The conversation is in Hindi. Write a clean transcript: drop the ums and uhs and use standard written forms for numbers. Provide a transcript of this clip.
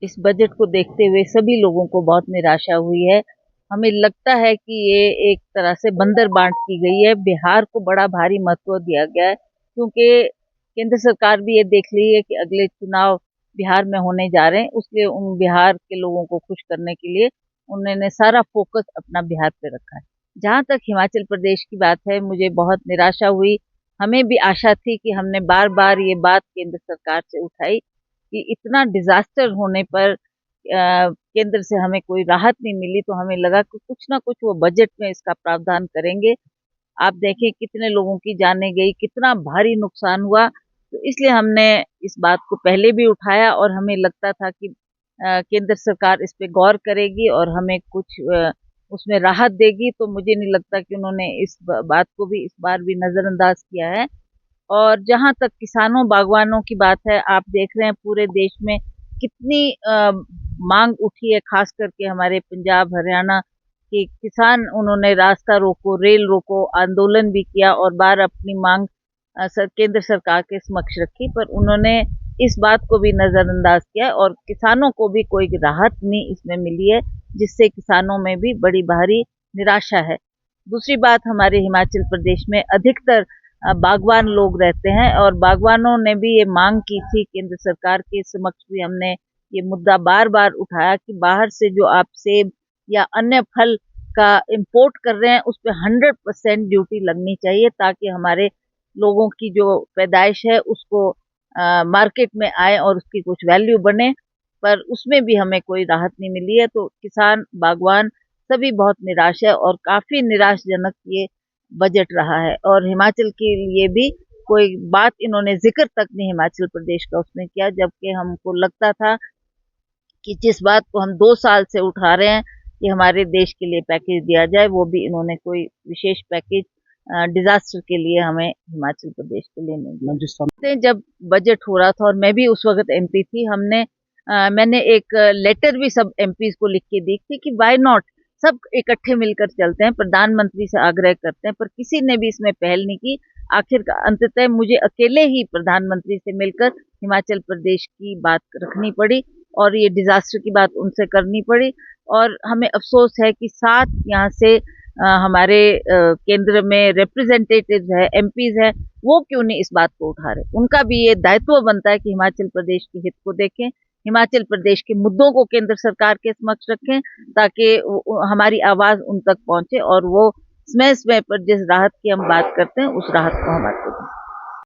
इस बजट को देखते हुए सभी लोगों को बहुत निराशा हुई है। हमें लगता है कि ये एक तरह से बंदर बांट की गई है। बिहार को बड़ा भारी महत्व दिया गया है क्योंकि केंद्र सरकार भी ये देख रही है कि अगले चुनाव बिहार में होने जा रहे हैं, इसलिए उन बिहार के लोगों को खुश करने के लिए उन्होंने सारा फोकस अपना बिहार पे रखा है। जहाँ तक हिमाचल प्रदेश की बात है, मुझे बहुत निराशा हुई। हमें भी आशा थी कि हमने बार बार ये बात केंद्र सरकार से उठाई कि इतना डिजास्टर होने पर केंद्र से हमें कोई राहत नहीं मिली, तो हमें लगा कि कुछ ना कुछ वो बजट में इसका प्रावधान करेंगे। आप देखें कितने लोगों की जानें गई, कितना भारी नुकसान हुआ, तो इसलिए हमने इस बात को पहले भी उठाया और हमें लगता था कि केंद्र सरकार इस पे गौर करेगी और हमें कुछ उसमें राहत देगी। तो मुझे नहीं लगता कि उन्होंने इस बात को भी इस बार भी नजरअंदाज किया है। और जहाँ तक किसानों बागवानों की बात है, आप देख रहे हैं पूरे देश में कितनी मांग उठी है, खास करके हमारे पंजाब हरियाणा के किसान, उन्होंने रास्ता रोको, रेल रोको आंदोलन भी किया और बार अपनी मांग केंद्र सरकार के समक्ष रखी, पर उन्होंने इस बात को भी नजरअंदाज किया और किसानों को भी कोई राहत नहीं इसमें मिली है, जिससे किसानों में भी बड़ी भारी निराशा है। दूसरी बात, हमारे हिमाचल प्रदेश में अधिकतर बागवान लोग रहते हैं और बागवानों ने भी ये मांग की थी, केंद्र सरकार के समक्ष भी हमने ये मुद्दा बार बार उठाया कि बाहर से जो आप सेब या अन्य फल का इंपोर्ट कर रहे हैं उस पर 100% ड्यूटी लगनी चाहिए, ताकि हमारे लोगों की जो पैदाइश है उसको मार्केट में आए और उसकी कुछ वैल्यू बने। पर उसमें भी हमें कोई राहत नहीं मिली है, तो किसान बागवान सभी बहुत निराश है और काफी निराशजनक ये बजट रहा है। और हिमाचल के लिए भी कोई बात इन्होंने जिक्र तक नहीं हिमाचल प्रदेश का उसने किया, जबकि हमको लगता था कि जिस बात को हम 2 साल से उठा रहे हैं कि हमारे देश के लिए पैकेज दिया जाए, वो भी इन्होंने कोई विशेष पैकेज डिजास्टर के लिए हमें हिमाचल प्रदेश के लिए नहीं दिया। जब बजट हो रहा था और मैं भी उस वक्त एमपी थी, मैंने एक लेटर भी सब एमपीज को लिख के दी थी कि वाई नॉट, सब इकट्ठे मिलकर चलते हैं, प्रधानमंत्री से आग्रह करते हैं, पर किसी ने भी इसमें पहल नहीं की। आखिर अंततः मुझे अकेले ही प्रधानमंत्री से मिलकर हिमाचल प्रदेश की बात रखनी पड़ी और ये डिजास्टर की बात उनसे करनी पड़ी। और हमें अफसोस है कि 7 यहाँ से हमारे केंद्र में रिप्रेजेंटेटिव्स है, एमपीज है, वो क्यों नहीं इस बात को उठा रहे। उनका भी ये दायित्व बनता है कि हिमाचल प्रदेश के हित को देखें, हिमाचल प्रदेश के मुद्दों को केंद्र सरकार के समक्ष रखें, ताकि हमारी आवाज उन तक पहुंचे और वो समय समय पर जिस राहत की हम बात करते हैं उस राहत को हमारे को दें।